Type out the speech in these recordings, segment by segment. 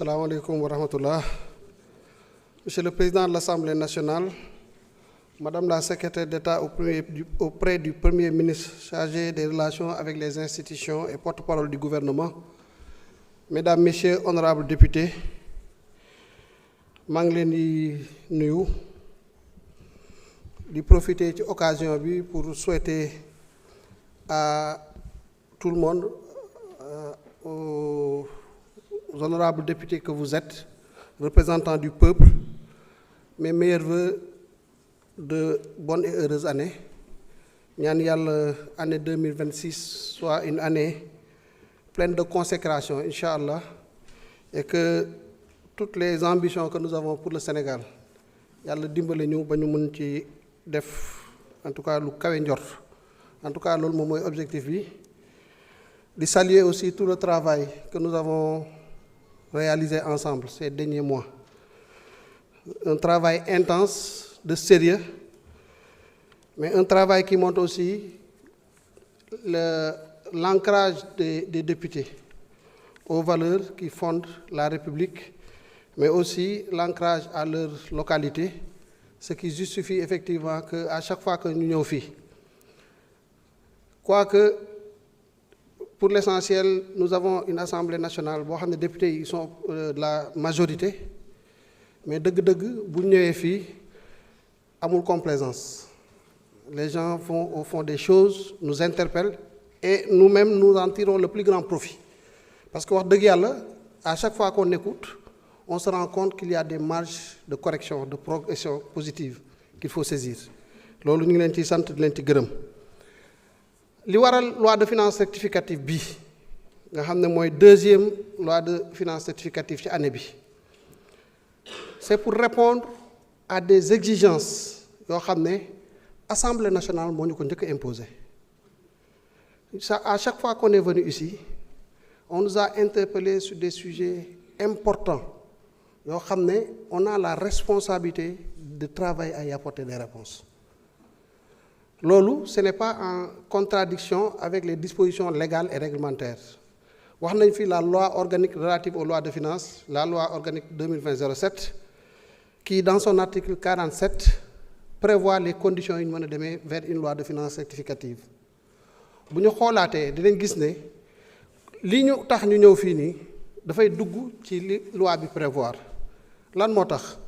Assalamu alaikum wa rahmatullah. Monsieur le Président de l'Assemblée nationale, Madame la Secrétaire d'État auprès du Premier ministre chargé des relations avec les institutions et porte-parole du gouvernement, Mesdames, Messieurs, honorables députés, maa ngi leen di nuyu di profiter ci occasion bi pour souhaiter à tout le monde, aux honorables députés que vous êtes, représentants du peuple, mes meilleurs vœux de bonne et heureuse année. ñaan yàlla année 2026 soit une année pleine de consécration, Inch'Allah, et que toutes les ambitions que nous avons pour le Sénégal, yàlla dimbale ñu ba ñu mën ci def en tout cas lu kawe njort. En tout cas loolu moom mooy objectif bi. Di saluer aussi tout le travail que nous avons réalisé ensemble ces derniers mois. Un travail intense, de sérieux, mais un travail qui montre aussi l'ancrage des députés aux valeurs qui fondent la République, mais aussi l'ancrage à leur localité, ce qui justifie effectivement qu'à chaque fois que nous ñëw fii, quoique pour l'essentiel, nous avons une Assemblée nationale boo xam ne députés yi sont de la majorité, mais dëgg-dëgg bu ñëwee fii amul complaisance. Les gens vont au fond des choses, nous interpellent et nous-mêmes nous en tirons le plus grand profit. Parce que wax dëgg yàlla, à chaque fois qu'on écoute, on se rend compte qu'il y a des marges de correction, de progression positive qu'il faut saisir. Loolu ñu ngi leen ciy sant di leen ci gërëm. Li waral loi de finances rectificative bi nga xam ne mooy deuxième loi de finances rectificative ci année bi, c'est pour répondre à des exigences yoo xam ne Assemblée nationale moo ñu ko njëkk a imposé. À chaque fois qu'on est venu ici, on nous a interpellés sur des sujets importants yoo xam ne on a la responsabilité de travailler à y apporter des réponses. Loolu, ce n'est pas en contradiction avec les dispositions légales et réglementaires. Wax nañ fi la loi organique relative aux lois de finances, la loi organique 2020-07, qui dans son article 47 prévoit les conditions yi ñu mën a demee vers une loi de finances rectificative. Bu ñu xoolaatee dinañ gis ne li ñu tax ñu ñëw fii nii dafay dugg ci li loi bi prévoir. Lan moo tax?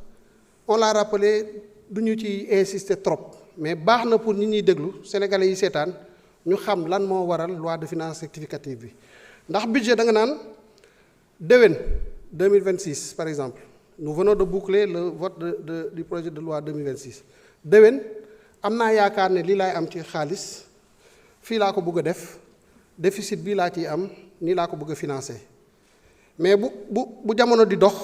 On l'a rappelé, du ñu ci insister trop, mais baax na pour ñi ñuy déglu sénégalais yi seetaan ñu xam lan moo waral loi de finances rectificative bi. Ndax budget da nga naan déwén 2026 par exemple, nous venons de boucler le vote du projet de loi 2026. Déwén am naa yaakaar ne lii laay am ci xaalis, fii laa ko bëgg a def, déficit bii laa ciy am, nii laa ko bëgg a financer. Mais bu jamono di dox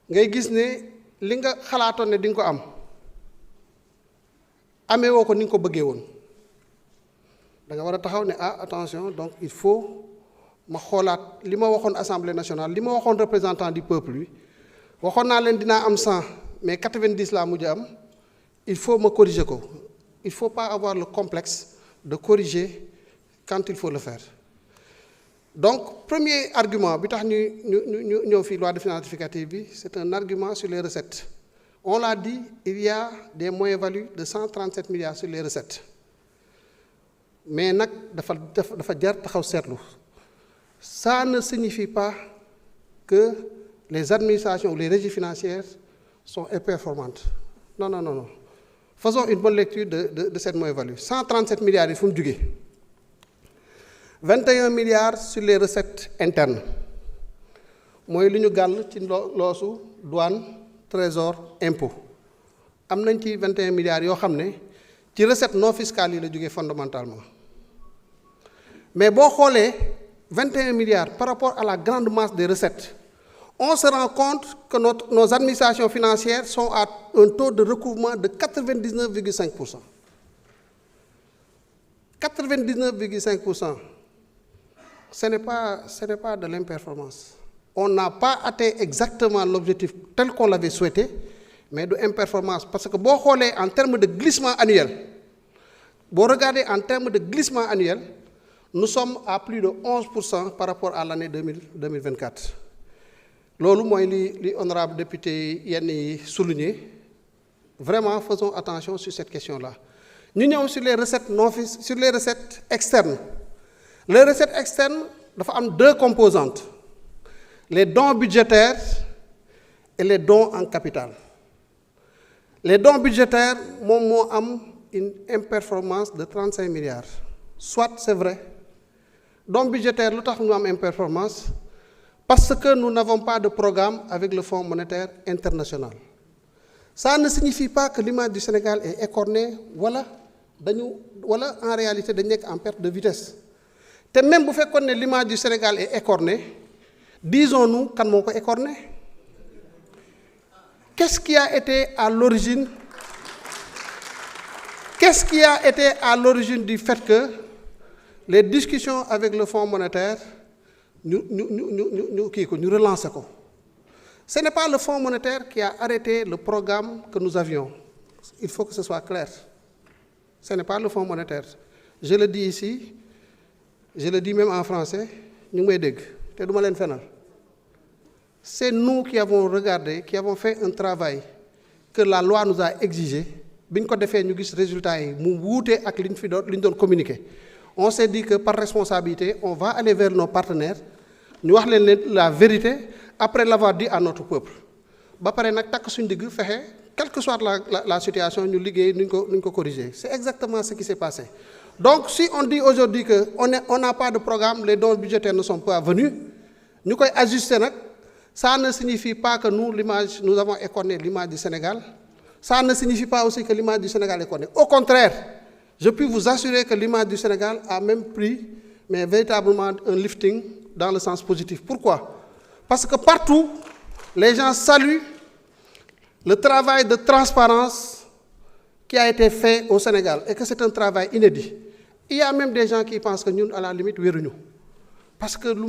ngay gis ne li nga xalaatoon ne di nga ko am amee woo ko ni nga ko bëggee woon. Da nga war a taxaw ne attention, donc il faut ma xoolaat li ma waxoon Assemblée nationale, li ma waxoon représentant du peuple bi, waxoon naa leen dinaa am 100 mais 90 laa mujj am, il faut ma corriger ko. Il faut pas avoir le complexe de corriger quand il faut le faire. Donc premier argument bi tax ñu ñëw fii loi de finances rectificative bi, c'est un argument sur les recettes. On l'a dit, il y a des moyens-values de 137 milliards sur les recettes. Mais nag dafa jar taxaw seetlu. Ça ne signifie pas que les administrations ou les régies financières sont imperformantes. Non. Faisons une bonne lecture de cette moyen-value. 137 milliards yi fu mu jugee. 21 milliards sur les recettes internes. Mooy li ñu gàll ci loosu douane, trésor, impôt. Am nañ ci 21 milliards yoo xam ne ci recettes non fiscales yi la jógee fondamentalement. Mais boo xoolee 21 milliards par rapport à la grande masse des recettes, on se rend compte que nos administrations financières sont à un taux de recouvrement de 99,5%. 99,5%. Ce n'est pas de l'imperformance. On n'a pas atteint exactement l'objectif tel qu'on l'avait souhaité, mais de imperformance. Parce que boo xoolee en termes de glissement annuel, boo regardez en termes de glissement annuel, nous sommes à plus de 11% par rapport à l'année 2024. loolu mooy li honorable député yenn yi souligné. Vraiment, faisons attention sur cette question-là. Nous sommes sur les recettes sur les recettes externes. Les recettes externes ont deux composantes. Les dons budgétaires et les dons en capital. Les dons budgétaires ont une imperformance de 35 milliards. Soit c'est vrai. Dons budgétaires, nous avons une imperformance parce que nous n'avons pas de programme avec le Fonds monétaire international. Ça ne signifie pas que l'image du Sénégal est écornée, voilà en réalité nous sommes en perte de vitesse. Et même si l'image du Sénégal est écornée, disons-nous quand on est écorné. Qu'est-ce qui a été à l'origine du fait que les discussions avec le Fonds monétaire nous relancent? Ce n'est pas le Fonds monétaire qui a arrêté le programme que nous avions. Il faut que ce soit clair. Ce n'est pas le Fonds monétaire. Je le dis ici, je le dis même en français, c'est nous qui avons regardé, qui avons fait un travail que la loi nous a exigé. Nous avons fait des résultats, nous avons communiqué. On s'est dit que par responsabilité, on va aller vers nos partenaires, nous avons la vérité, après l'avoir dit à notre peuple. Quelle que soit la situation, nous allons corriger. C'est exactement ce qui s'est passé. Donc, si on dit aujourd'hui qu'on n'a pas de programme, les dons budgétaires ne sont pas venus, nous allons ajuster. Ça ne signifie pas que nous avons écorné l'image du Sénégal. Ça ne signifie pas aussi que l'image du Sénégal est écornée. Au contraire, je puis vous assurer que l'image du Sénégal a même pris, mais véritablement un lifting dans le sens positif. Pourquoi? Parce que partout, les gens saluent le travail de transparence qui a été fait au Sénégal et que c'est un travail inédit. Il y a même des gens qui pensent que nous, à la limite, nous. Parce que nous,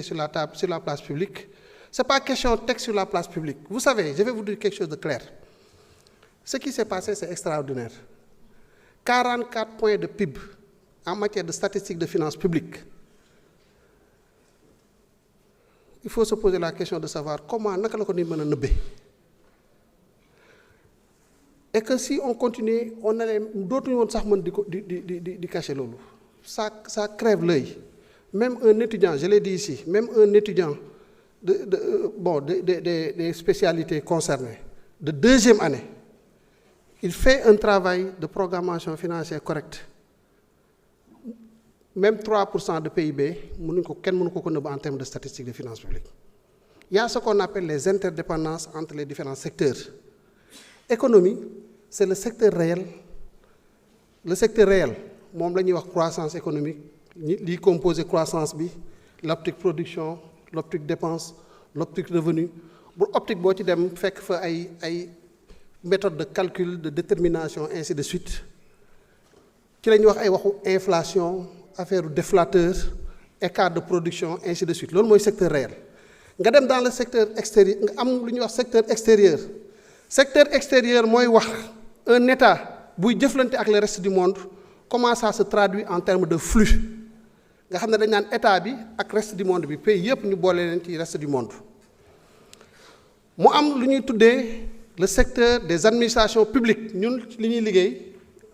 sur la table, sur la place publique, ce n'est pas question de texte sur la place publique. Vous savez, je vais vous dire quelque chose de clair. Ce qui s'est passé, c'est extraordinaire. 44 points de PIB en matière de statistiques de finances publiques. Il faut se poser la question de savoir comment nous pouvons. Et que si on continue, on a d'autres qui cacher l'eau. Ça crève l'œil. Même un étudiant, je l'ai dit ici, même un étudiant des spécialités concernées, de deuxième année, il fait un travail de programmation financière correcte. Même 3% de PIB, en termes de statistiques de finances publiques. Il y a ce qu'on appelle les interdépendances entre les différents secteurs. Économie, c'est le secteur réel. Le secteur réel, la croissance économique, qui compose croissance, l'optique production, l'optique dépense, l'optique revenu. Pour l'optique, il y a des méthodes de calcul, de détermination, ainsi de suite. Il y a inflation, affaire déflateur, écart de production, ainsi de suite. C'est le secteur réel. Dans le secteur extérieur, le secteur extérieur. Secteur extérieur, c'est un État qui est avec le reste du monde. Comment ça se traduit en termes de flux? Nous avons un État avec le reste du monde, les pays qui sont le reste du monde. Nous avons le secteur des administrations publiques. Nous,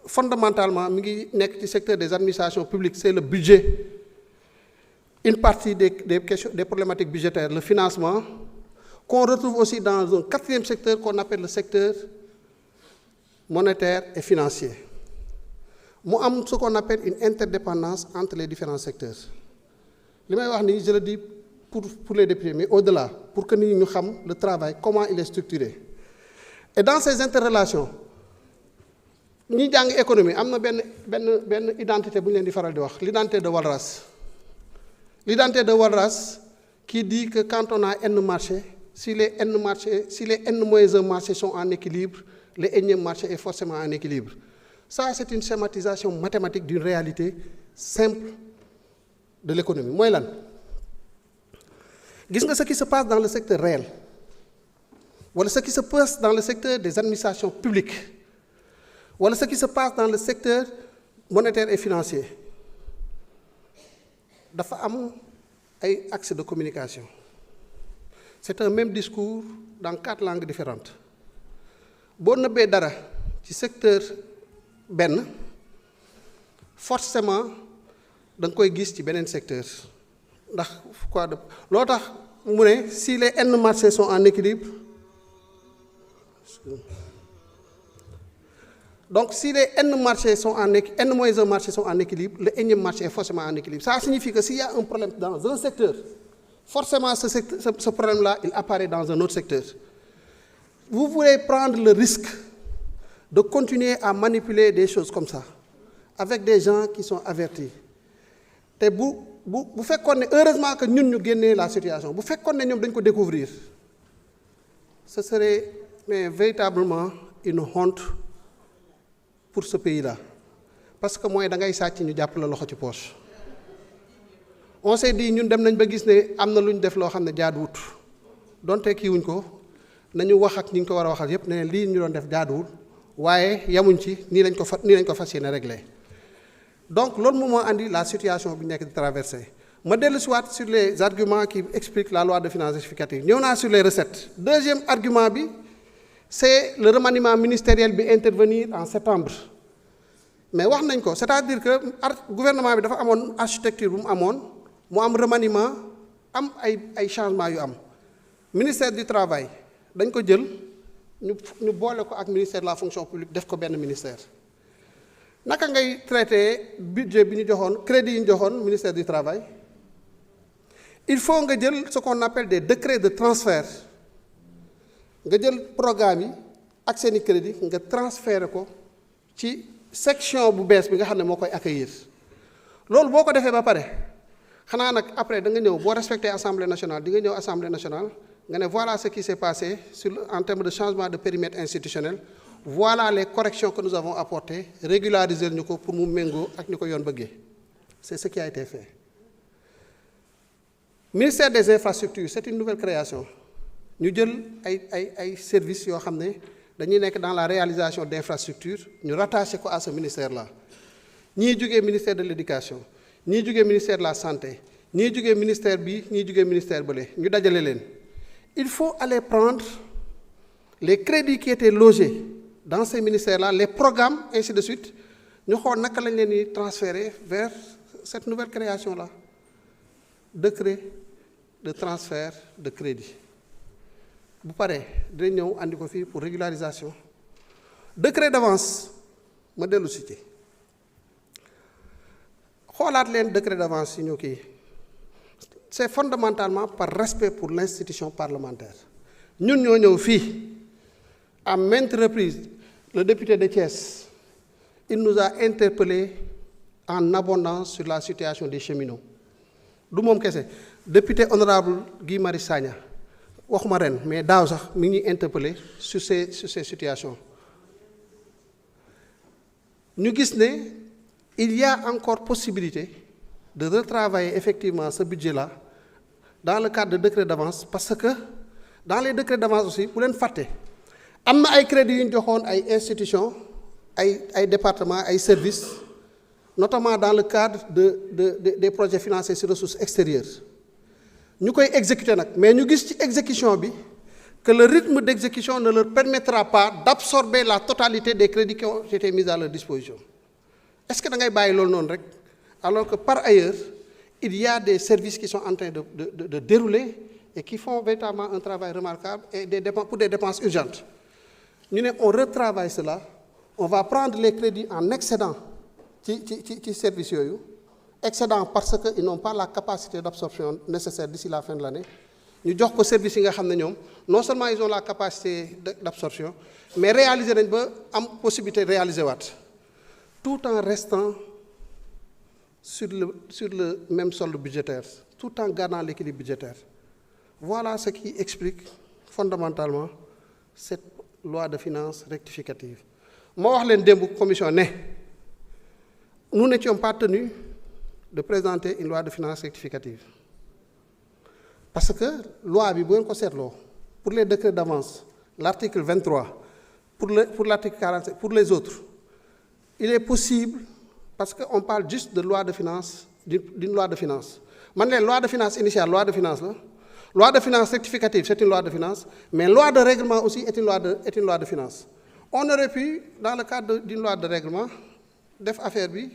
fondamentalement, le secteur des administrations publiques, c'est le budget. Une partie des problématiques budgétaires, le financement, qu'on retrouve aussi dans un quatrième secteur qu'on appelle le secteur monétaire et financier. Nous avons ce qu'on appelle une interdépendance entre les différents secteurs. Je le dis pour les députés, mais au-delà, pour que nous sachions le travail, comment il est structuré. Et dans ces interrelations, nous avons une économie, nous avons une identité, l'identité de Walras. L'identité de Walras qui dit que quand on a N marchés, si les N-1 marchés sont en équilibre, les N marchés est forcément en équilibre. Ça, c'est une schématisation mathématique d'une réalité simple de l'économie. Moi, là, vous voyez ce qui se passe dans le secteur réel, voilà ce qui se passe dans le secteur des administrations publiques, voilà ce qui se passe dans le secteur monétaire et financier. Il y a un axe de communication. c'est un même discours dans 4 langues différentes boo nëbbee dara ci secteur benn forcément da nga koy gis ci beneen secteur ndax quoi de loo tax mu ne si les N marchés sont en équilibre donc si les N marchés sont en équilibre, N-1 marchés sont en équilibre, le énième marché est forcément en équilibre. Ça signifie que s'il y a un problème dans un secteur, forcément ce problème-là, il apparaît dans un autre secteur. Vous voulez prendre le risque de continuer à manipuler des choses comme ça, avec des gens qui sont avertis. Et vous faites heureusement que nous gagnons la situation. Vous faites qu'on nous découvrir. Ce serait mais véritablement une honte pour ce pays-là. Parce que moi, je suis dit que nous avons poche. On s'est dit que nous avons dit que nous avons fait ce que nous donc ki wuñ ko nañu wax ak ñi ko wara waxal yépp né li ñu doon def jaadul waye yamuñ ci ni lañ ko fassiyé régler. Donc lool mo andi la situation bi nek di traverser. Ma delu ci wat sur les arguments qui expliquent la loi de finances rectificative. Ñëw na sur les recettes. Deuxième argument bi c'est le remaniement ministériel bi intervenir en septembre. Mais wax nañ ko, c'est-à-dire que gouvernement bi dafa amone architecture bu mu amone, mu am remaniement, am ay changements yu am. Ministère du travail dañ ko jël ñu boole ko ak ministère de la fonction publique def ko benn ministère naka ngay traiter budget bi ñu joxoon crédit yi ñu joxoon ministère du travail il faut nga jël ce qu'on appelle des décrets de transfert nga jël programme yi ak seeni crédit nga transférer ko ci section bu bees bi nga xam ne moo koy accueillir loolu boo ko defee ba pare xanaa nag après da nga ñëw boo respecter assemblée nationale di nga ñëw assemblée nationale voilà ce qui s'est passé en termes de changement de périmètre institutionnel. Voilà les corrections que nous avons apportées, régulariser nous pour nous mengo ak ñuko yoon bëggé. C'est ce qui a été fait. Ministère des infrastructures, c'est une nouvelle création. Nous jël ay services yo xamné dañuy nekk dans la réalisation d'infrastructures, ñu rattaché ko à ce ministère-là. Ñi joggé ministère de l'éducation, ñi joggé ministère de la santé, ñi joggé ministère bi, ñi joggé ministère bëlé, ñu dajalé leen. Il faut aller prendre les crédits qui étaient logés dans ces ministères-là, les programmes, ainsi de suite. Nous allons transférer vers cette nouvelle création-là. Décret de transfert de crédit. Vous parlez, nous avons pour régularisation. Décret d'avance, modèle cité. Regardez le décret d'avance, c'est fondamentalement par respect pour l'institution parlementaire. Nous avons fait, à maintes reprises, le député de Thiès, il nous a interpellés en abondance sur la situation des cheminots. Le député honorable Guy Marius Sagna, mais Daouza, nous interpellé sur ces situations. Nous avons il y a encore possibilité de retravailler effectivement ce budget-là dans le cadre de décrets d'avance, parce que dans les décrets d'avance aussi, pour les faire, il y a des crédits qui ont des institutions, des départements, des services, notamment dans le cadre des projets financés sur ressources extérieures. Nous pouvons exécuter, mais nous avons une exécution que le rythme d'exécution ne leur permettra pas d'absorber la totalité des crédits qui ont été mis à leur disposition. Est-ce que vous avez fait ça? Alors que par ailleurs, il y a des services qui sont en train de dérouler et qui font véritablement un travail remarquable et pour des dépenses urgentes. Nous, on retravaille cela, on va prendre les crédits en excédent qui services, excédent parce qu'ils n'ont pas la capacité d'absorption nécessaire d'ici la fin de l'année. Nous avons des services qui non seulement ils ont la capacité d'absorption, mais réaliser une possibilité de réaliser tout en restant sur le même solde budgétaire, tout en gardant l'équilibre budgétaire. Voilà ce qui explique fondamentalement cette loi de finances rectificative. Moi, je vous commission, nous n'étions pas tenus de présenter une loi de finances rectificative. Parce que la loi, pour les décrets d'avance, l'article 23, pour l'article 47, pour les autres, il est possible, parce qu'on parle juste de loi de finances, d'une loi de finances. Maintenant, la loi de finances initiale, loi de finances, Loi de finances rectificative, c'est une loi de finances, mais loi de règlement aussi est une loi de finances. On aurait pu, dans le cadre d'une loi de règlement, def affaire bi,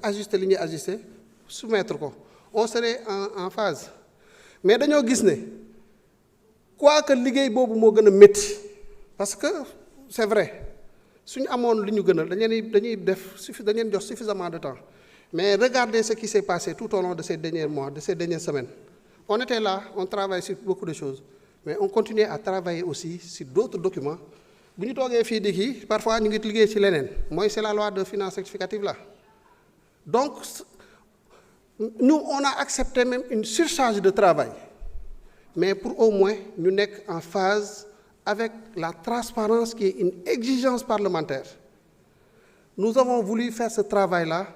ajuster li ñuy ajuster, soumettre ko. On serait en phase. Mais dañoo gis ne quoi que liggéey boobu moo gën a métti parce que c'est vrai suñu amoon li ñu gënal dañuy jox suffisamment de temps mais regardez ce qui s'est passé tout au long de ces derniers mois, de ces dernières semaines. On était là, on travaille sur beaucoup de choses, mais on continue à travailler aussi sur d'autres documents. Bu ñu toogee fii di kii parfois ñu ngi liggéey ci leneen mooy c'est la loi de finances rectificative là. Donc nous on a accepté même une surcharge de travail mais pour au moins ñu nekk en phase avec la transparence qui est une exigence parlementaire. Nous avons voulu faire ce travail-là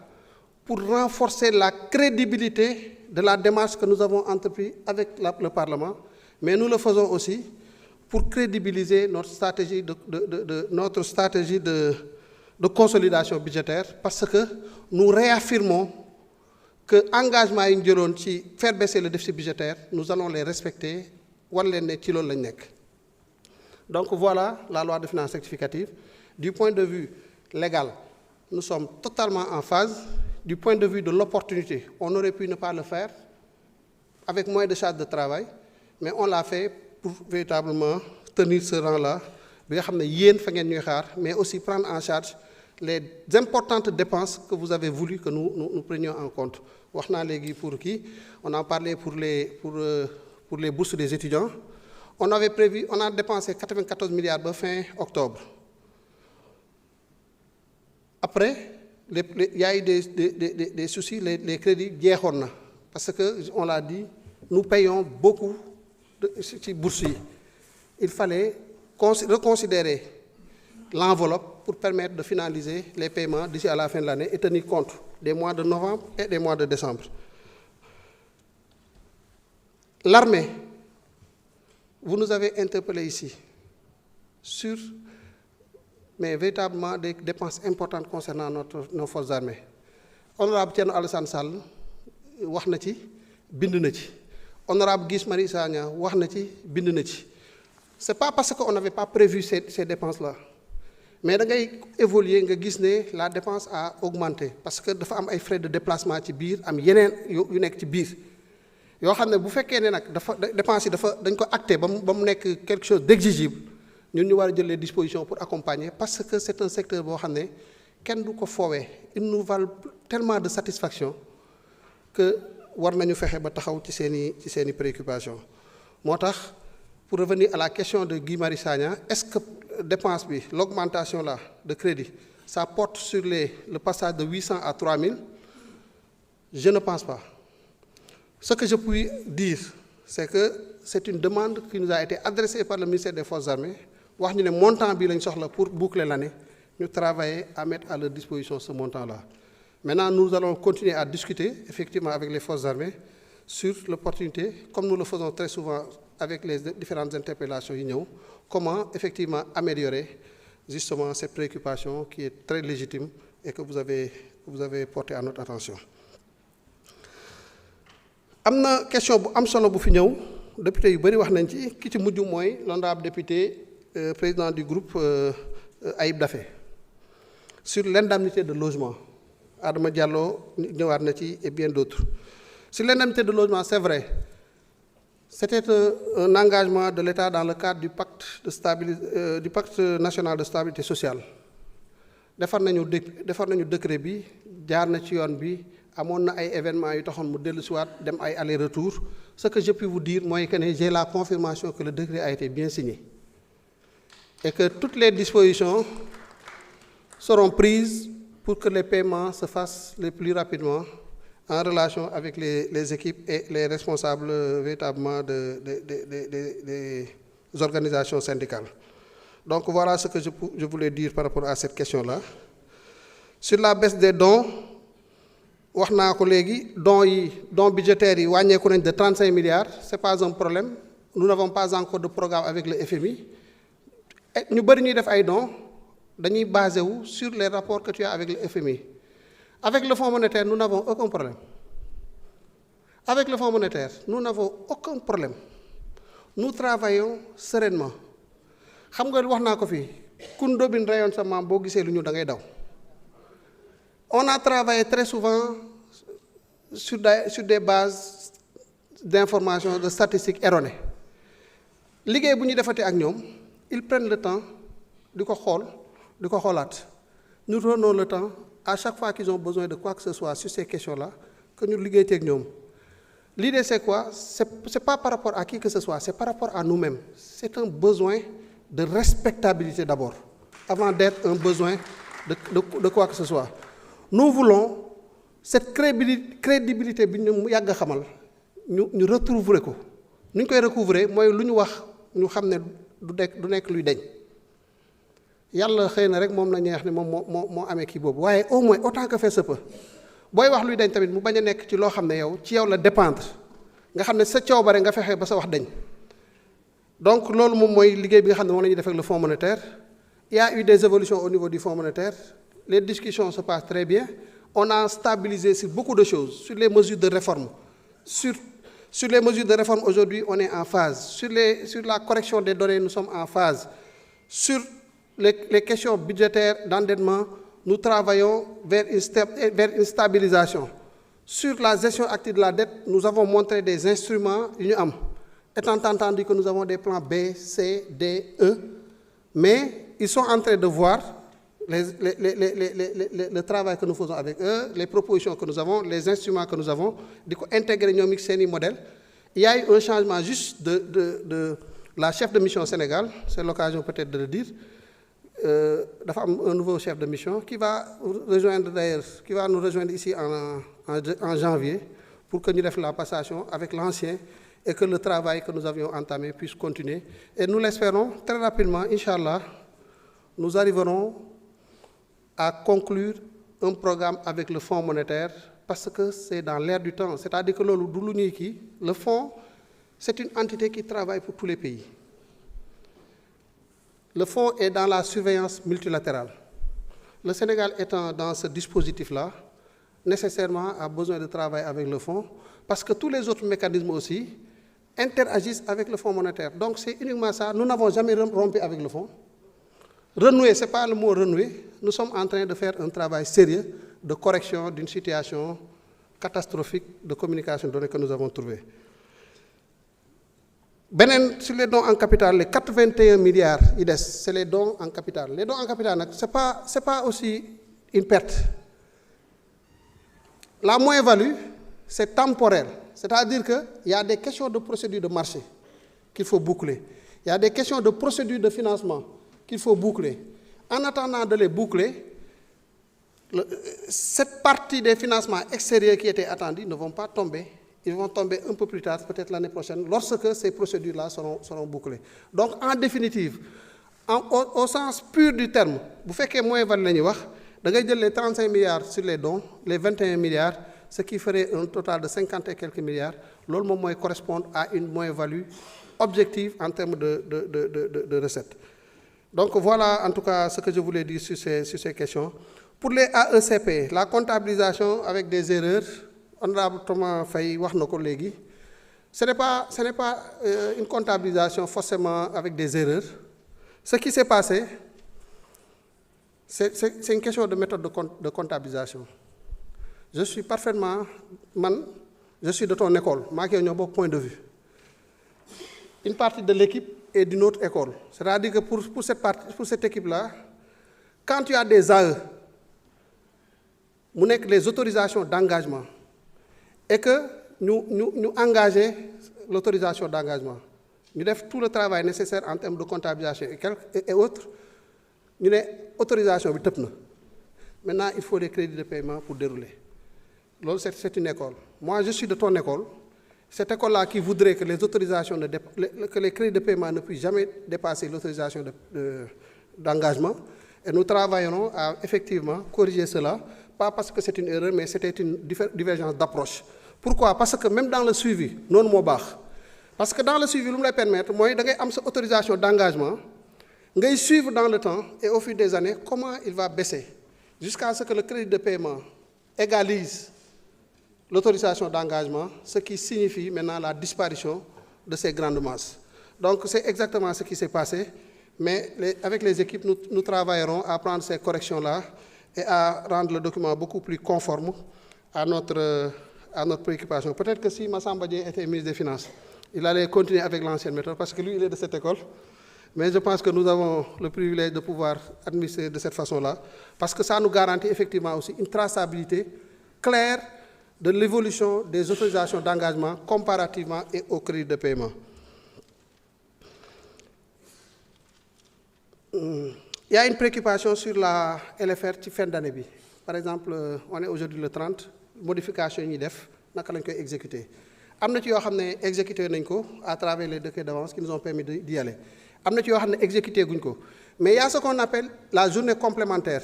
pour renforcer la crédibilité de la démarche que nous avons entreprise avec le Parlement, mais nous le faisons aussi pour crédibiliser notre stratégie de consolidation budgétaire, parce que nous réaffirmons que engagement yi ñu jëloon ci faire baisser le déficit budgétaire, nous allons les respecter, war leen ne ci loolu lañ nekk. Donc voilà la loi de finances rectificative. Du point de vue légal, nous sommes totalement en phase. Du point de vue de l'opportunité, on aurait pu ne pas le faire avec moins de charge de travail, mais on l'a fait pour véritablement tenir ce rang-là, bi nga xam ne yéen fa ngeen ñuy xaar, mais aussi prendre en charge les importantes dépenses que vous avez voulu que nous prenions en compte. Wax naa léegi pour kii, on a parlé pour les bourses des étudiants. On a dépensé 94 milliards ba fin octobre. Après, il y a eu des soucis, les crédits jeexoon na parce que on l'a dit, nous payons beaucoup ci bourses yi. Il fallait reconsidérer l'enveloppe pour permettre de finaliser les paiements d'ici à la fin de l'année et tenir compte des mois de novembre et des mois de décembre. L'armée, vous nous avez interpellé ici sur mais véritablement des dépenses importantes concernant nos forces armées. Honorable Thierno Alassane Sall wax na ci bind na ci. Honorable Guy Marius Sagna wax na ci bind na ci. C'est pas parce qu'on n'avait pas prévu ces dépenses-là, mais da ngay évoluer nga gis ne la dépense a augmenté parce que dafa am ay frais de déplacement ci biir am yeneen yu nekk ci biir yoo xam ne bu fekkee ne nag dafa dépense yi dañ ko acté ba mu nekk quelque chose d'exigible. Ñun ñu war a jël les dispositions pour accompagner parce que c'est un secteur boo xam ne kenn du ko foowee il nous valent tellement de satisfaction que war nañu fexe ba taxaw ci seeni préoccupations. Moo tax pour revenir à la question de Guy Marius Sagna, est-ce que dépense bi l'augmentation là de crédit ça porte sur le passage de 800 à 3000? Je ne pense pas. Ce que je puis dire, c'est que c'est une demande qui nous a été adressée par le ministère des Forces armées. Wax ñu ne montant bi lañ soxla pour boucler l'année, ñu travailler à mettre à leur disposition ce montant-là. Maintenant, nous allons continuer à discuter effectivement avec les forces armées sur l'opportunité, comme nous le faisons très souvent avec les différentes interpellations yi ñëw, comment effectivement améliorer justement cette préoccupation qui est très légitime et que vous avez porté à notre attention. Am na question bu am solo bu fi ñëw, député yu bari wax nañ ci, ki ci mujj mooy l'honorable député président du groupe Ayib Daffé sur l'indemnité de logement. Adama Diallo ñëwaat na ci et bien d'autres. Sur l'indemnité de logement, c'est vrai, c'était un engagement de l'État dans le cadre du pacte national de stabilité sociale. Defar nañu décret bi, jaar na ci yoon bi, amoon na ay événements yu taxoon mu dellu siwaat dem ay aller-retour. Ce que je peux vous dire mooy que j'ai la confirmation que le décret a été bien signé et que toutes les dispositions seront prises pour que les paiements se fassent le plus rapidement en relation avec les équipes et les responsables véritablement des organisations syndicales. Donc voilà ce que je voulais dire par rapport à cette question-là. Sur la baisse des dons, wax naa ko léegi dons budgétaires yi wàññeeku nañ de 35 milliards, c'est pas un problème. Nous n'avons pas encore de programme avec le FMI. Ñu bari ñuy def ay dons dañuy basé wu sur les rapports que tu as avec le FMI. Avec le Fonds monétaire, nous n'avons aucun problème. Avec le Fonds monétaire, nous n'avons aucun problème. nous travaillons sereinement. Xam nga wax naa ko fii kun dobin rayoon sa maam boo gisee lu ñu da ngay daw. On a travaillé très souvent sur des bases d'informations, de statistiques erronées. Liggéey bu ñu defati ak ñoom ils prennent le temps di ko xool di ko xoolaat. Nous prenons le temps à chaque fois qu'ils ont besoin de quoi que ce soit sur ces questions-là que ñu liggéey ak ñoom. L'idée c'est quoi? C'est pas par rapport à qui que ce soit, c'est par rapport à nous-mêmes. C'est un besoin de respectabilité d'abord, avant d'être un besoin de quoi que ce soit. Nous voulons cette crédibilité bi ñu yàgg a xamal ñu retrouver ko nu ñu koy recouvrer mooy lu ñu wax ñu xam ne du nekk luy deñ yàlla xëy na rek moom la ñuy wax ne moom moo amee kii boobu waaye au moins autant que faire se peut booy wax luy deñ tamit mu bañ a nekk ci loo xam ne yow ci yow la dépendre nga xam ne sa coobare nga fexe ba sa wax deñ donc loolu moom mooy liggéey bi nga xam ne moom la ñuy def ak le Fonds monétaire. Il y a eu des évolutions au niveau du Fonds monétaire. Les discussions se passent très bien. On a stabilisé sur beaucoup de choses, sur les mesures de réforme. Sur les mesures de réforme, aujourd'hui, on est en phase. Sur la correction des données, nous sommes en phase. Sur les questions budgétaires d'endettement, nous travaillons vers une stabilisation. Sur la gestion active de la dette, nous avons montré des instruments, étant entendu que nous avons des plans B, C, D, E, mais ils sont en train de voir le travail que nous faisons avec eux, les propositions que nous avons, les instruments que nous avons, intégrer nos modèles. Il y a eu un changement juste de la chef de mission au Sénégal, c'est l'occasion peut-être de le dire, un nouveau chef de mission qui va nous rejoindre ici en janvier pour que nous fassions la passation avec l'ancien et que le travail que nous avions entamé puisse continuer. Et nous l'espérons très rapidement, Inch'Allah, nous arriverons à conclure un programme avec le Fonds monétaire parce que c'est dans l'air du temps. C'est-à-dire que le Fonds, c'est une entité qui travaille pour tous les pays. Le Fonds est dans la surveillance multilatérale. Le Sénégal étant dans ce dispositif-là, nécessairement a besoin de travailler avec le Fonds parce que tous les autres mécanismes aussi interagissent avec le Fonds monétaire. Donc c'est uniquement ça. Nous n'avons jamais rompu avec le Fonds. Renouer, ce n'est pas le mot renouer. Nous sommes en train de faire un travail sérieux de correction d'une situation catastrophique de communication donnée que nous avons trouvée. Sur les dons en capital, les 81 milliards, c'est les dons en capital. Les dons en capital, ce n'est pas aussi une perte. La moins-value, c'est temporel. C'est-à-dire qu'il y a des questions de procédure de marché qu'il faut boucler. Il y a des questions de procédure de financement qu'il faut boucler. En attendant de les boucler, cette partie des financements extérieurs qui étaient attendus ne vont pas tomber. Ils vont tomber un peu plus tard, peut-être l'année prochaine, lorsque ces procédures-là seront bouclées. Donc, en définitive, au sens pur du terme, vous faites que moins value, vous avez les 35 milliards sur les dons, les 21 milliards, ce qui ferait un total de 50 et quelques milliards. L'autre correspond à une moins-value objective en termes de recettes. Donc voilà en tout cas ce que je voulais dire sur ces questions. Pour les AECP, la comptabilisation avec des erreurs, honorable Thomas Faye wax na ko léegi, ce n'est pas une comptabilisation forcément avec des erreurs. Ce qui s'est passé, c'est une question de méthode de comptabilisation. Je suis parfaitement, je suis de ton école, moi qui ai un bon point de vue. Une partie de l'équipe est d'une autre école. C'est-à-dire que pour cette équipe-là, quand tu as des AE, nous avons les autorisations d'engagement et que nous engageons l'autorisation d'engagement. Nous avons tout le travail nécessaire en termes de comptabilisation et autres. Nous avons l'autorisation. Maintenant, il faut des crédits de paiement pour dérouler. C'est une école. Moi, je suis de ton école. Cette école-là qui voudrait que les autorisations, que les crédits de paiement ne puissent jamais dépasser l'autorisation d'engagement. Et nous travaillerons à effectivement corriger cela, pas parce que c'est une erreur, mais c'était une divergence d'approche. Pourquoi? Parce que même dans le suivi, non mobile. Parce que dans le suivi, nous me permettre, moi, d'avoir une autorisation d'engagement, de suivre dans le temps et au fil des années comment il va baisser, jusqu'à ce que le crédit de paiement égalise l'autorisation d'engagement, ce qui signifie maintenant la disparition de ces grandes masses. Donc c'est exactement ce qui s'est passé, mais avec les équipes, nous travaillerons à prendre ces corrections-là et à rendre le document beaucoup plus conforme à notre préoccupation. Peut-être que si Massamba Dieng était ministre des Finances, il allait continuer avec l'ancienne méthode, parce que lui, il est de cette école. Mais je pense que nous avons le privilège de pouvoir administrer de cette façon-là, parce que ça nous garantit effectivement aussi une traçabilité claire de l'évolution des autorisations d'engagement comparativement et au crédit de paiement. Il y a une préoccupation sur la LFR ci fin d'année bi. Par exemple, on est aujourd'hui le 30, modification yi ñuy def naka lañ koy exécuter. Am na ci yoo xam ne exécuté nañ ko à travers les décrets d'avance qui nous ont permis d'y aller. Am na ci yoo xam ne exécuté guñ ko. Mais il y a ce qu'on appelle la journée complémentaire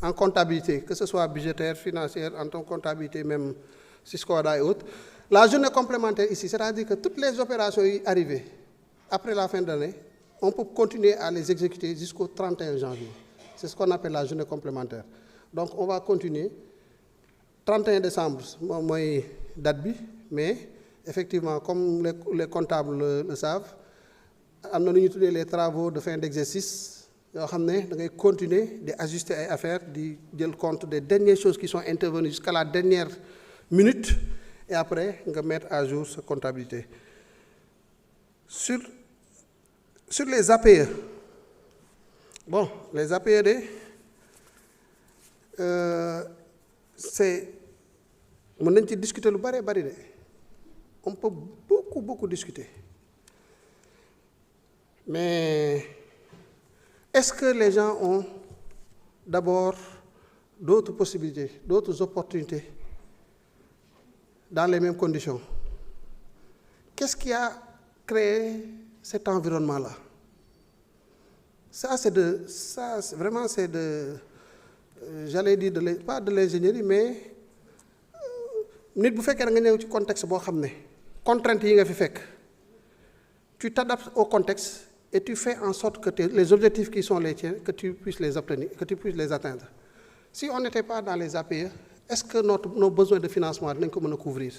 en comptabilité, que ce soit budgétaire, financière, en tant que comptabilité, même Syscoda et autres. La journée complémentaire ici, c'est-à-dire que toutes les opérations arrivées après la fin d'année, on peut continuer à les exécuter jusqu'au 31 janvier. C'est ce qu'on appelle la journée complémentaire. Donc on va continuer. 31 décembre, mooy date bi, mais effectivement, comme les comptables le savent, am na lu ñu tuddee les travaux de fin d'exercice yoo xam ne da ngay continuer di ajuster ay affaires di jël compte des dernières choses qui sont intervenues jusqu'à la dernière minute et après nga mettre à jour sa comptabilité. Sur les APE, bon, les APE c'est mën nañ ci discuter lu bari de on peut beaucoup discuter, mais est-ce que les gens ont d'abord d'autres possibilités, d'autres opportunités dans les mêmes conditions? Qu'est-ce qui a créé cet environnement-là? Vraiment c'est de j'allais dire pas de l'ingénierie, mais nit bu fekkee da nga ñëw ci contexte boo xam ne contraintes yi nga fi fekk, tu t'adaptes au contexte et tu fais en sorte que les objectifs qui sont les tiens, que tu puisses les obtenir, que tu puisses les atteindre. Si on n'était pas dans les APE, est-ce que nos besoins de financement dinañ ko mën a couvrir?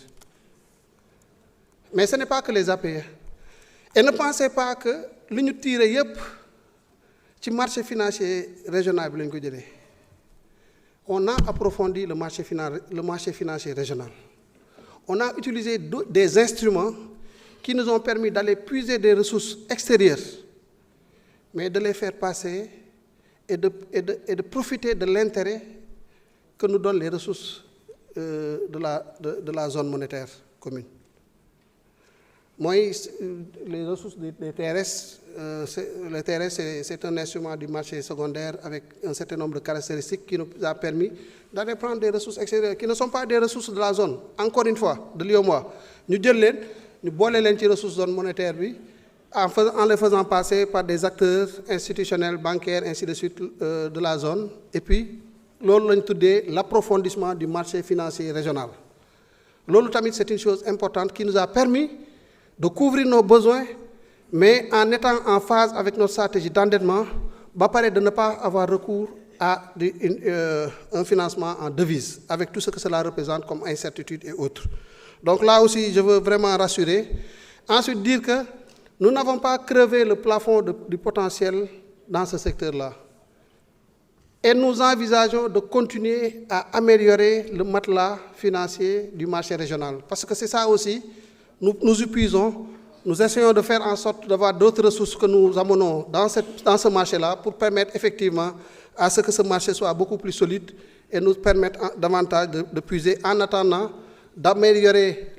Mais ce n'est pas que les APE. Et ne pensez pas que li ñu tiré yépp ci marché financier régional bi lañ ko jëlee. On a approfondi le marché financier régional. On a utilisé des instruments qui nous ont permis d'aller puiser des ressources extérieures, mais de les faire passer et de profiter de l'intérêt que nous donnent les ressources de la zone monétaire commune. Les ressources des TRS, le TRS c'est un instrument du marché secondaire avec un certain nombre de caractéristiques qui nous a permis d'aller prendre des ressources extérieures qui ne sont pas des ressources de la zone, encore une fois, de l'UEMOA. Nous jël leen ñu boole leen ci ressources zone monétaire bi en les faisant passer par des acteurs institutionnels, bancaires, ainsi de suite de la zone, et puis loolu lañ tuddee l'approfondissement du marché financier régional. Loolu tamit c'est une chose importante qui nous a permis de couvrir nos besoins, mais en étant en phase avec notre stratégie d'endettement, ba pare de ne pas avoir recours à un financement en devise, avec tout ce que cela représente comme incertitude et autres. Donc là aussi, je veux vraiment rassurer. Ensuite, dire que nous n'avons pas crevé le plafond du potentiel dans ce secteur-là. Et nous envisageons de continuer à améliorer le matelas financier du marché régional. Parce que c'est ça aussi, nous épuisons, nous essayons de faire en sorte d'avoir d'autres ressources que nous amenons dans ce marché-là pour permettre effectivement à ce que ce marché soit beaucoup plus solide et nous permettre davantage de puiser en attendant d'améliorer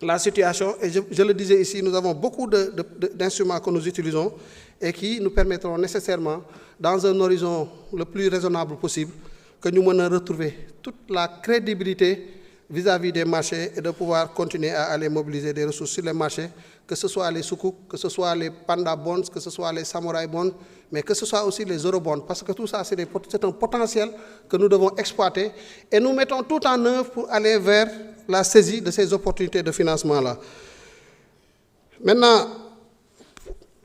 la situation. Et je le disais ici, nous avons beaucoup d'instruments que nous utilisons et qui nous permettront nécessairement, dans un horizon le plus raisonnable possible, que nous puissions retrouver toute la crédibilité vis-à-vis des marchés et de pouvoir continuer à aller mobiliser des ressources sur les marchés, que ce soit les soukouk, que ce soit les panda bonds, que ce soit les samouraï bonds, mais que ce soit aussi les eurobonds, parce que tout ça c'est un potentiel que nous devons exploiter et nous mettons tout en œuvre pour aller vers la saisie de ces opportunités de financement-là. Maintenant,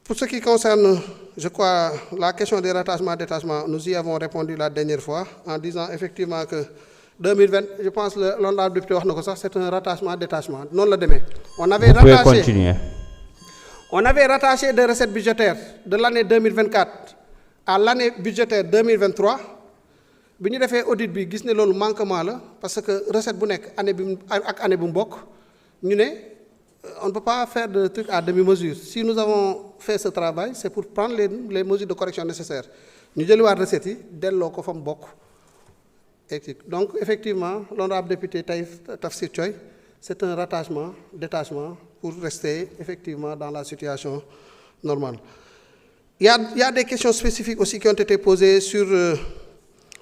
pour ce qui concerne, je crois, la question des rattachements-détachements, nous y avons répondu la dernière fois en disant effectivement que 2020, je pense que l'honorable député wax na ko sax, c'est un rattachement-détachement. Non la demee. On On avait rattaché des recettes budgétaires de l'année 2024 à l'année budgétaire 2023. Bi ñu defee audit bi gis ne loolu manquement la parce que recette bu nekk année bi ak année bu mbokk ñu ne on ne peut pas faire de trucs à demi-mesure. Si nous avons fait ce travail, c'est pour prendre les mesures de correction nécessaires. Ñu jëliwaat recettes yi delloo ko fa mu bokk. Donc effectivement, l'honorable député Tafsir Thioye, c'est un rattachement, détachement pour rester effectivement dans la situation normale. Il y a des questions spécifiques aussi qui ont été posées sur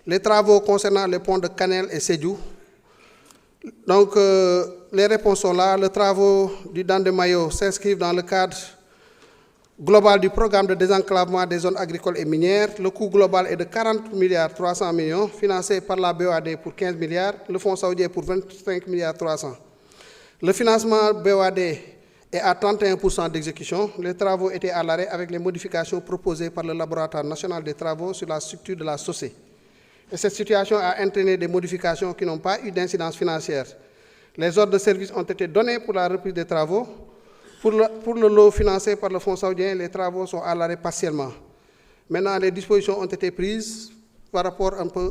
les travaux concernant les ponts de Kanel et Sédhiou. Donc les réponses sont là. Les travaux du Dande Mayo s'inscrivent dans le cadre global du programme de désenclavement des zones agricoles et minières. Le coût global est de 40 milliards 300 millions, financé par la BOAD pour 15 milliards, le Fonds saoudien pour 25 milliards 300. Le financement BOAD est à 31% d'exécution. Les travaux étaient à l'arrêt avec les modifications proposées par le Laboratoire national des travaux sur la structure de la SOCE. Et cette situation a entraîné des modifications qui n'ont pas eu d'incidence financière. Les ordres de service ont été donnés pour la reprise des travaux. Pour le lot financé par le Fonds saoudien, les travaux sont à l'arrêt partiellement. Maintenant, les dispositions ont été prises par rapport un peu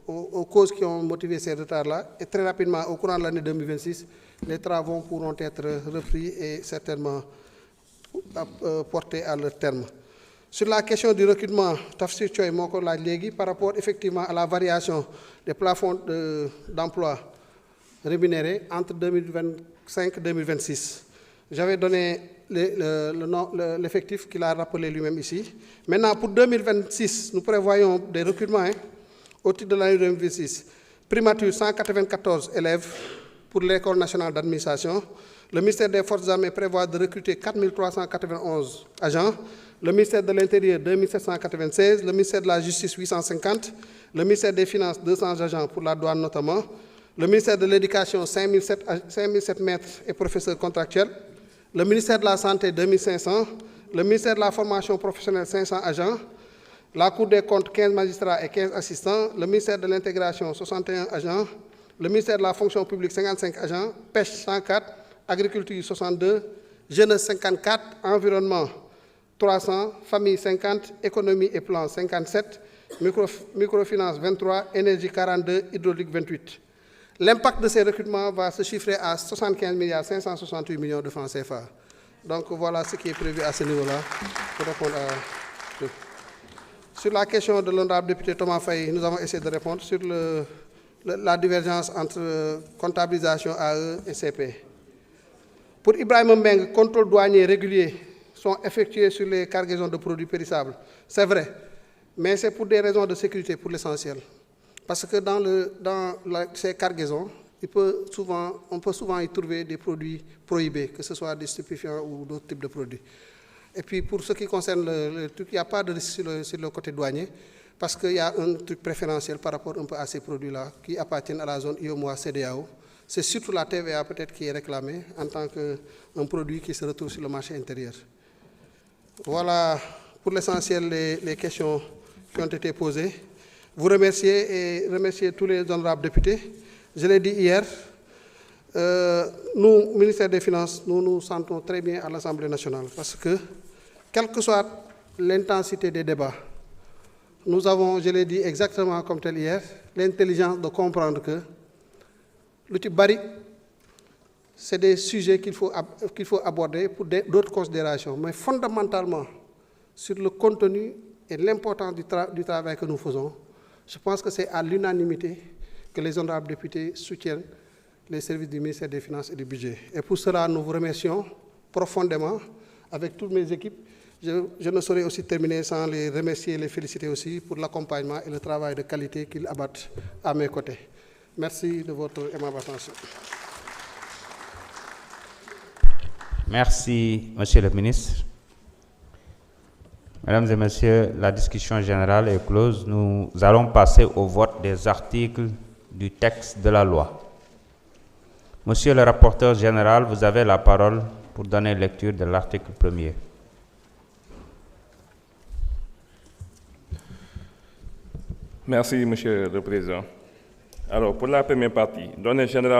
aux causes qui ont motivé ces retards-là. Et très rapidement, au courant de l'année 2026, les travaux pourront être repris et certainement portés à leur terme. Sur la question du recrutement, Tafsir Thioye moo ko laaj léegi par rapport effectivement à la variation des plafonds d'emploi rémunérés entre 2025 et 2026. J'avais donné l'effectif qu'il a rappelé lui-même ici. Maintenant, pour 2026, nous prévoyons des recrutements au titre de l'année 2026. Primature, 194 élèves pour l'École nationale d'administration. Le ministère des Forces armées prévoit de recruter 4 391 agents. Le ministère de l'Intérieur, 2 796. Le ministère de la Justice, 850. Le ministère des Finances, 200 agents pour la douane notamment. Le ministère de l'Éducation, 5007 maîtres et professeurs contractuels. Le ministère de la Santé, 2500. Le ministère de la Formation professionnelle, 500 agents. La Cour des comptes, 15 magistrats et 15 assistants. Le ministère de l'Intégration, 61 agents. Le ministère de la Fonction publique, 55 agents. Pêche, 104. Agriculture, 62. Jeunesse, 54. Environnement, 300. Famille, 50. Économie et plan, 57. Microfinance, 23. Énergie, 42. Hydraulique, 28. L'impact de ces recrutements va se chiffrer à 75 milliards 568 millions de francs CFA. Donc voilà ce qui est prévu à ce niveau-là pour répondre à... Sur la question de l'honorable député Thomas Faye, nous avons essayé de répondre sur la divergence entre comptabilisation AE et CP. Pour Ibrahim Mbeng, contrôles douaniers réguliers sont effectués sur les cargaisons de produits périssables. C'est vrai, mais c'est pour des raisons de sécurité pour l'essentiel. Parce que dans ces cargaisons, on peut souvent y trouver des produits prohibés, que ce soit des stupéfiants ou d'autres types de produits. Et puis pour ce qui concerne le truc, il n'y a pas de risque sur le côté douanier, parce qu'il y a un truc préférentiel par rapport un peu à ces produits-là qui appartiennent à la zone IOMOA CEDEAO. C'est surtout la TVA peut-être qui est réclamée en tant qu'un produit qui se retrouve sur le marché intérieur. Voilà pour l'essentiel les questions qui ont été posées. Vous remercier et remercier tous les honorables députés. Je l'ai dit hier, nous, ministère des Finances, nous nous sentons très bien à l'Assemblée nationale parce que, quelle que soit l'intensité des débats, nous avons, je l'ai dit exactement comme tel hier, l'intelligence de comprendre que l'outil Bari, c'est des sujets qu'il faut aborder pour d'autres considérations, mais fondamentalement, sur le contenu et l'importance du travail que nous faisons, je pense que c'est à l'unanimité que les honorables députés soutiennent les services du ministère des Finances et du Budget. Et pour cela, nous vous remercions profondément avec toutes mes équipes. Je ne saurais aussi terminer sans les remercier et les féliciter aussi pour l'accompagnement et le travail de qualité qu'ils abattent à mes côtés. Merci de votre aimable attention. Merci, Monsieur le ministre. Mesdames et Messieurs, la discussion générale est close. Nous allons passer au vote des articles du texte de la loi. Monsieur le rapporteur général, vous avez la parole pour donner lecture de l'article 1er. Merci, Monsieur le Président. Alors, pour la première partie, données générales